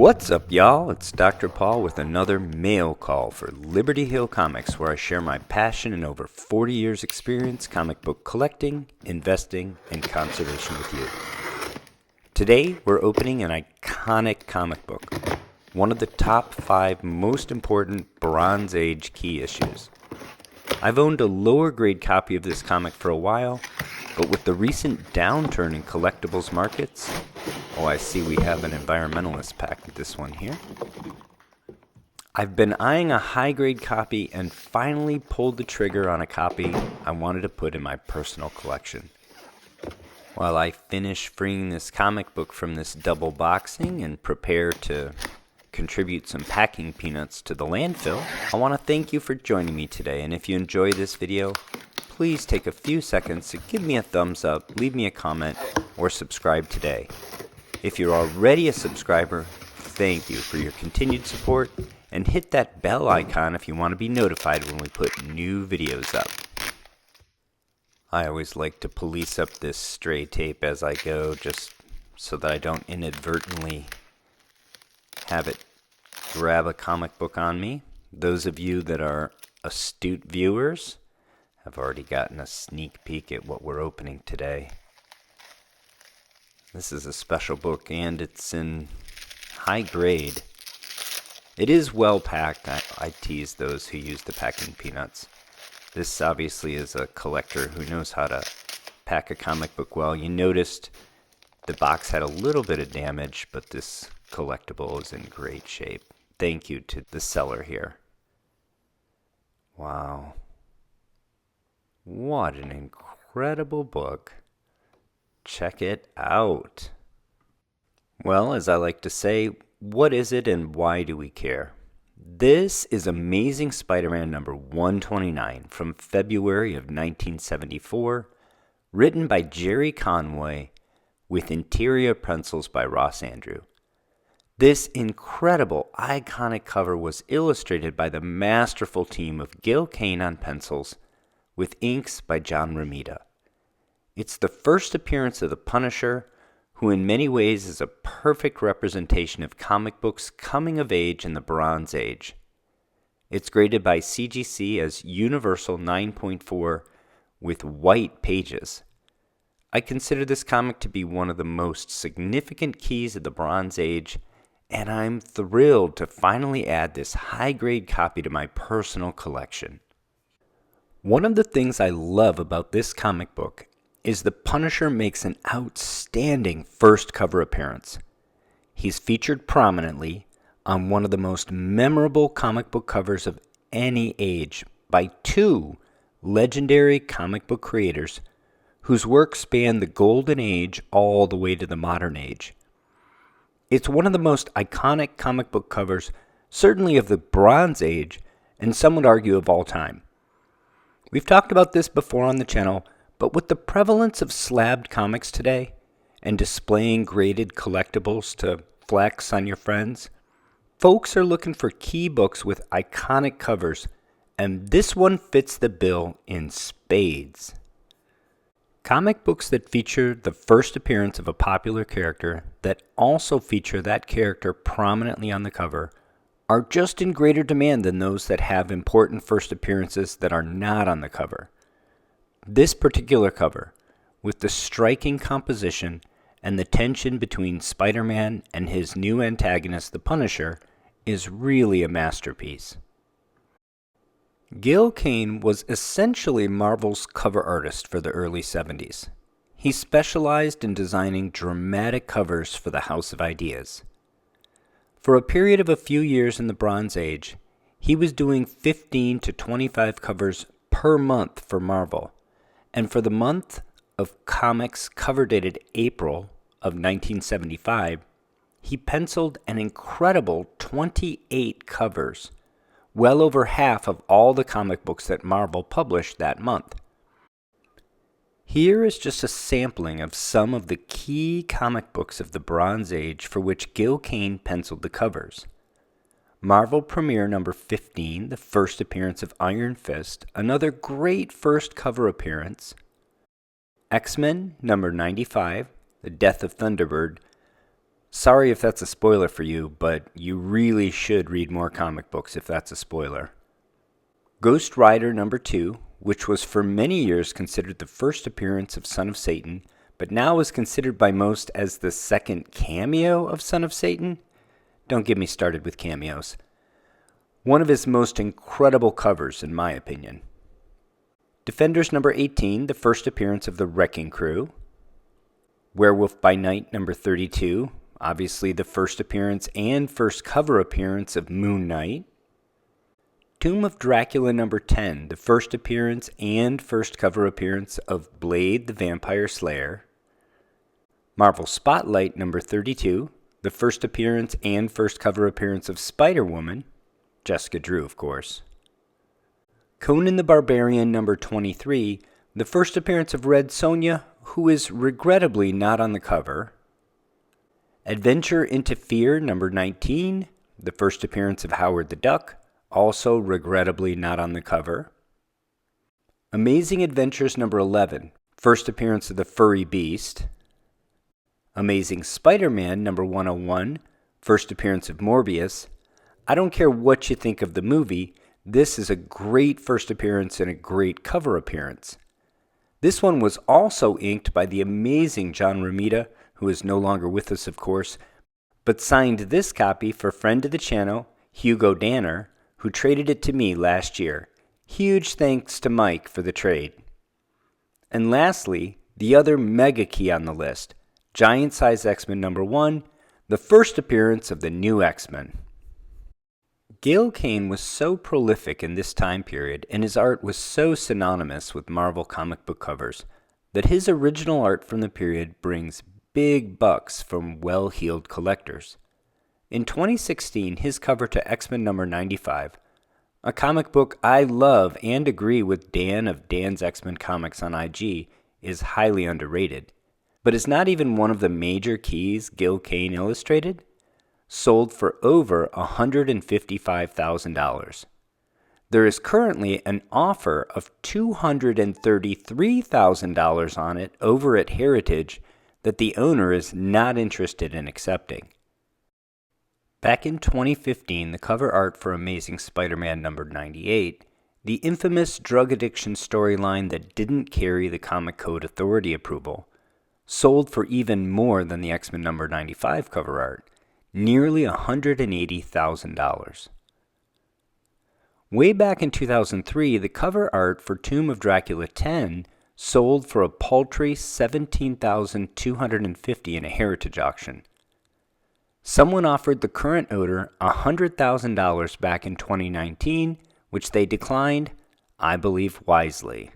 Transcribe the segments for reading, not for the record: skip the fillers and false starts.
What's up, y'all? It's Dr. Paul with another mail call for Liberty Hill Comics, where I share my passion and over 40 years experience comic book collecting, investing, and conservation with you. Today, we're opening an iconic comic book, one of the top 5 most important Bronze Age key issues. I've owned a lower grade copy of this comic for a while, but with the recent downturn in collectibles markets, I see we have an environmentalist pack with this one here. I've been eyeing a high-grade copy and finally pulled the trigger on a copy I wanted to put in my personal collection. While I finish freeing this comic book from this double boxing and prepare to contribute some packing peanuts to the landfill, I want to thank you for joining me today, and if you enjoy this video, please take a few seconds to give me a thumbs up, leave me a comment, or subscribe today. If you're already a subscriber, thank you for your continued support, and hit that bell icon if you want to be notified when we put new videos up. I always like to police up this stray tape as I go, just so that I don't inadvertently have it grab a comic book on me. Those of you that are astute viewers have already gotten a sneak peek at what we're opening today. This is a special book, and it's in high grade. It is well packed. I tease those who use the packing peanuts. This obviously is a collector who knows how to pack a comic book well. You noticed the box had a little bit of damage, but this collectible is in great shape. Thank you to the seller here. Wow. What an incredible book. Check it out. Well, as I like to say, what is it and why do we care? This is Amazing Spider-Man number 129 from February of 1974, written by Gerry Conway with interior pencils by Ross Andru. This incredible, iconic cover was illustrated by the masterful team of Gil Kane on pencils with inks by John Romita. It's the first appearance of the Punisher, who in many ways is a perfect representation of comic books coming of age in the Bronze Age. It's graded by CGC as Universal 9.4 with white pages. I consider this comic to be one of the most significant keys of the Bronze Age, and I'm thrilled to finally add this high-grade copy to my personal collection. One of the things I love about this comic book is the Punisher makes an outstanding first cover appearance. He's featured prominently on one of the most memorable comic book covers of any age by 2 legendary comic book creators whose work span the Golden Age all the way to the modern age. It's one of the most iconic comic book covers, certainly of the Bronze Age, and some would argue of all time. We've talked about this before on the channel, but with the prevalence of slabbed comics today and displaying graded collectibles to flex on your friends, folks are looking for key books with iconic covers, and this one fits the bill in spades. Comic books that feature the first appearance of a popular character that also feature that character prominently on the cover are just in greater demand than those that have important first appearances that are not on the cover. This particular cover, with the striking composition and the tension between Spider-Man and his new antagonist, the Punisher, is really a masterpiece. Gil Kane was essentially Marvel's cover artist for the early 70s. He specialized in designing dramatic covers for the House of Ideas. For a period of a few years in the Bronze Age, he was doing 15 to 25 covers per month for Marvel. And for the month of comics cover dated April of 1975, he penciled an incredible 28 covers, well over half of all the comic books that Marvel published that month. Here is just a sampling of some of the key comic books of the Bronze Age for which Gil Kane penciled the covers. Marvel Premiere number 15, the first appearance of Iron Fist, another great first cover appearance. X-Men number 95, The Death of Thunderbird, Sorry if that's a spoiler for you, but you really should read more comic books if that's a spoiler. Ghost Rider number 2, which was for many years considered the first appearance of Son of Satan, but now is considered by most as the second cameo of Son of Satan. Don't get me started with cameos. One of his most incredible covers, in my opinion. Defenders number 18, the first appearance of the Wrecking Crew. Werewolf by Night number 32, obviously the first appearance and first cover appearance of Moon Knight. Tomb of Dracula number 10, the first appearance and first cover appearance of Blade the Vampire Slayer. Marvel Spotlight number 32, the first appearance and first cover appearance of Spider-Woman, Jessica Drew, of course. Conan the Barbarian number 23, the first appearance of Red Sonja, who is regrettably not on the cover. Adventure into Fear number 19, the first appearance of Howard the Duck, also regrettably not on the cover. Amazing Adventures number 11, first appearance of the Furry Beast. Amazing Spider-Man number 101, first appearance of Morbius. I don't care what you think of the movie, this is a great first appearance and a great cover appearance. This one was also inked by the amazing John Romita, who is no longer with us, of course, but signed this copy for friend of the channel, Hugo Danner, who traded it to me last year. Huge thanks to Mike for the trade. And lastly, the other mega key on the list, Giant Size X-Men number 1, the first appearance of the new X-Men. Gil Kane was so prolific in this time period, and his art was so synonymous with Marvel comic book covers, that his original art from the period brings big bucks from well-heeled collectors. In 2016, his cover to X-Men number 95, a comic book I love and agree with Dan of Dan's X-Men Comics on IG, is highly underrated, but is not even one of the major keys Gil Kane illustrated, sold for over $155,000. There is currently an offer of $233,000 on it over at Heritage that the owner is not interested in accepting. Back in 2015, the cover art for Amazing Spider-Man number 98, the infamous drug addiction storyline that didn't carry the Comic Code Authority approval, sold for even more than the X-Men number 95 cover art, nearly $180,000. Way back in 2003, the cover art for Tomb of Dracula 10 sold for a paltry $17,250 in a Heritage auction. Someone offered the current owner $100,000 back in 2019, which they declined, I believe wisely.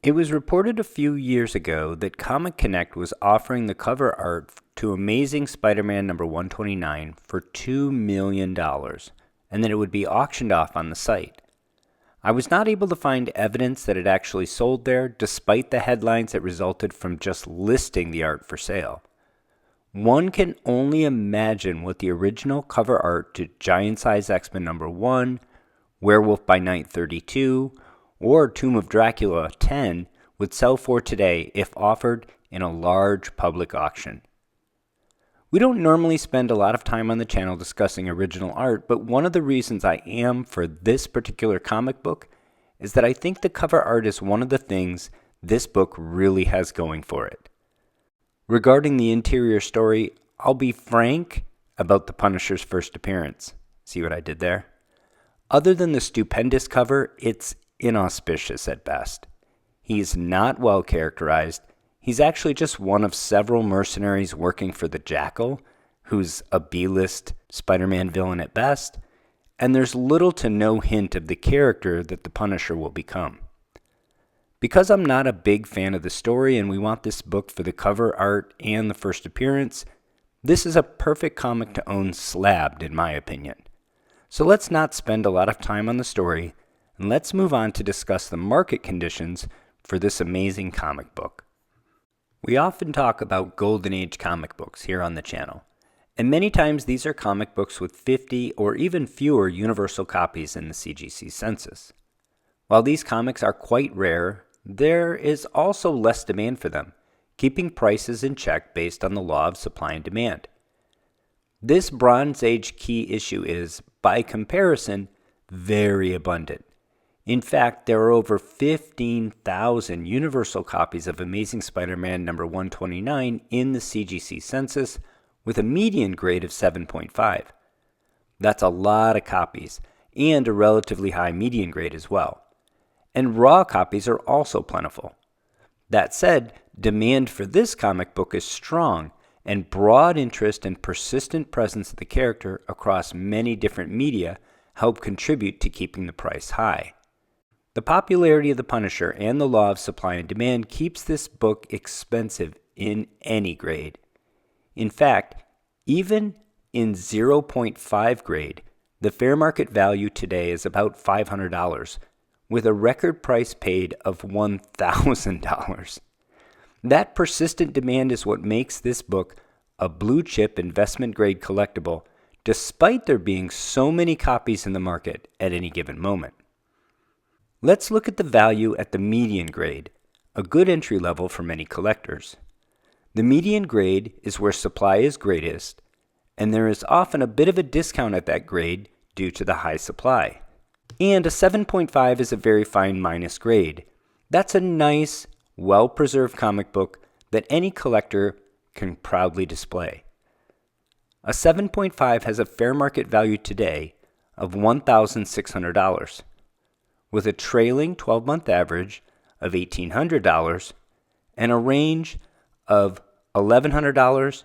It was reported a few years ago that Comic Connect was offering the cover art to Amazing Spider-Man number 129 for $2 million, and that it would be auctioned off on the site. I was not able to find evidence that it actually sold there, despite the headlines that resulted from just listing the art for sale. One can only imagine what the original cover art to Giant Size X-Men number 1, Werewolf by Night 32, or Tomb of Dracula 10 would sell for today if offered in a large public auction. We don't normally spend a lot of time on the channel discussing original art, but one of the reasons I am for this particular comic book is that I think the cover art is one of the things this book really has going for it. Regarding the interior story, I'll be frank about the Punisher's first appearance. See what I did there? Other than the stupendous cover, it's inauspicious at best. He's not well characterized. He's actually just one of several mercenaries working for the Jackal, who's a B-list Spider-Man villain at best, and there's little to no hint of the character that the Punisher will become. Because I'm not a big fan of the story and we want this book for the cover art and the first appearance, this is a perfect comic to own slabbed in my opinion. So let's not spend a lot of time on the story, and let's move on to discuss the market conditions for this amazing comic book. We often talk about Golden Age comic books here on the channel, and many times these are comic books with 50 or even fewer universal copies in the CGC census. While these comics are quite rare, there is also less demand for them, keeping prices in check based on the law of supply and demand. This Bronze Age key issue is, by comparison, very abundant. In fact, there are over 15,000 universal copies of Amazing Spider-Man number 129 in the CGC census, with a median grade of 7.5. That's a lot of copies, and a relatively high median grade as well. And raw copies are also plentiful. That said, demand for this comic book is strong, and broad interest and persistent presence of the character across many different media help contribute to keeping the price high. The popularity of the Punisher and the law of supply and demand keeps this book expensive in any grade. In fact, even in 0.5 grade, the fair market value today is about $500, with a record price paid of $1,000. That persistent demand is what makes this book a blue-chip investment-grade collectible, despite there being so many copies in the market at any given moment. Let's look at the value at the median grade, a good entry level for many collectors. The median grade is where supply is greatest, and there is often a bit of a discount at that grade due to the high supply. And a 7.5 is a very fine minus grade. That's a nice, well-preserved comic book that any collector can proudly display. A 7.5 has a fair market value today of $1,600, with a trailing 12-month average of $1,800 and a range of $1,100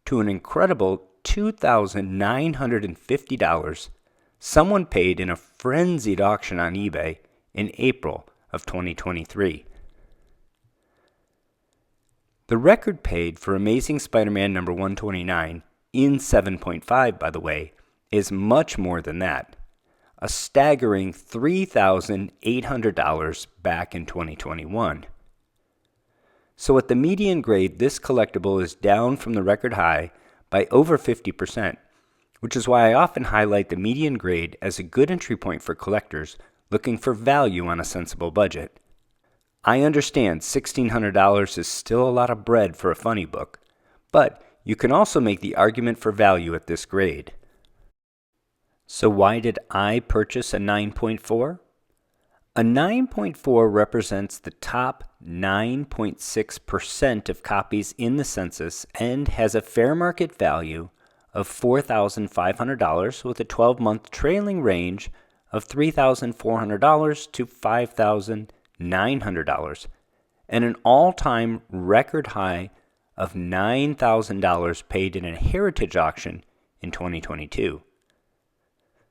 to an incredible $2,950 someone paid in a frenzied auction on eBay in April of 2023. The record paid for Amazing Spider-Man number 129 in 7.5, by the way, is much more than that. A staggering $3,800 back in 2021. So at the median grade, this collectible is down from the record high by over 50%, which is why I often highlight the median grade as a good entry point for collectors looking for value on a sensible budget. I understand $1,600 is still a lot of bread for a funny book, but you can also make the argument for value at this grade. So why did I purchase a 9.4? A 9.4 represents the top 9.6% of copies in the census and has a fair market value of $4,500 with a 12-month trailing range of $3,400 to $5,900 and an all-time record high of $9,000 paid in a heritage auction in 2022.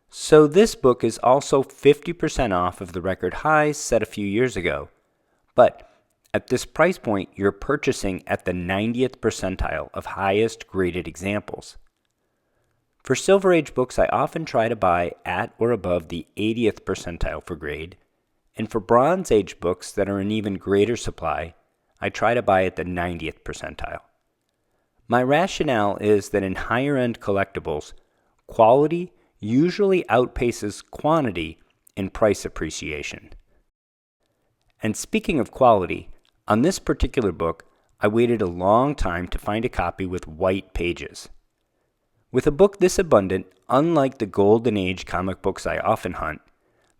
So this book is also 50% off of the record highs set a few years ago. But at this price point, you're purchasing at the 90th percentile of highest graded examples. For Silver Age books, I often try to buy at or above the 80th percentile for grade. And for Bronze Age books that are in even greater supply, I try to buy at the 90th percentile. My rationale is that in higher-end collectibles, quality usually outpaces quantity in price appreciation. And speaking of quality, on this particular book, I waited a long time to find a copy with white pages. With a book this abundant, unlike the Golden Age comic books I often hunt,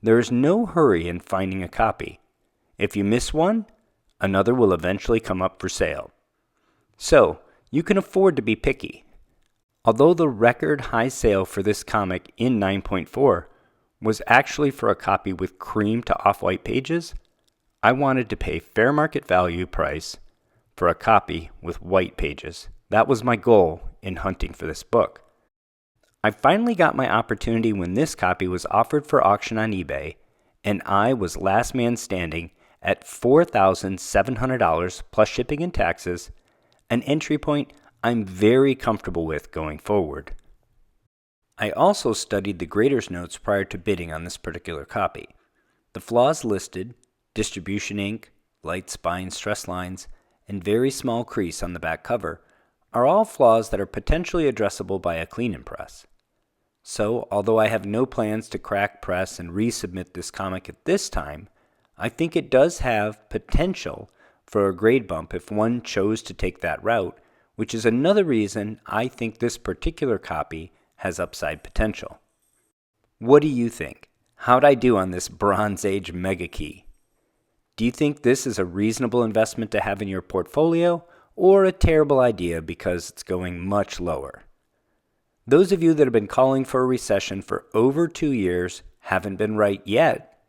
there is no hurry in finding a copy. If you miss one, another will eventually come up for sale. So, you can afford to be picky. Although the record high sale for this comic in 9.4 was actually for a copy with cream to off-white pages, I wanted to pay fair market value price for a copy with white pages. That was my goal in hunting for this book. I finally got my opportunity when this copy was offered for auction on eBay, and I was last man standing at $4,700 plus shipping and taxes, an entry point I'm very comfortable with going forward. I also studied the grader's notes prior to bidding on this particular copy. The flaws listed, distribution ink, light spine stress lines, and very small crease on the back cover, are all flaws that are potentially addressable by a clean and press. So, although I have no plans to crack press and resubmit this comic at this time, I think it does have potential for a grade bump if one chose to take that route, which is another reason I think this particular copy has upside potential. What do you think? How'd I do on this Bronze Age mega key? Do you think this is a reasonable investment to have in your portfolio, or a terrible idea because it's going much lower? Those of you that have been calling for a recession for over 2 years haven't been right yet.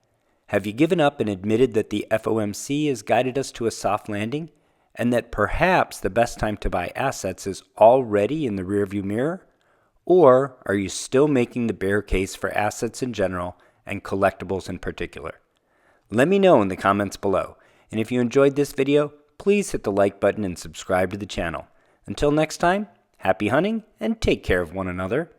Have you given up and admitted that the FOMC has guided us to a soft landing, and that perhaps the best time to buy assets is already in the rearview mirror? Or are you still making the bear case for assets in general and collectibles in particular? Let me know in the comments below. And if you enjoyed this video, please hit the like button and subscribe to the channel. Until next time, happy hunting and take care of one another.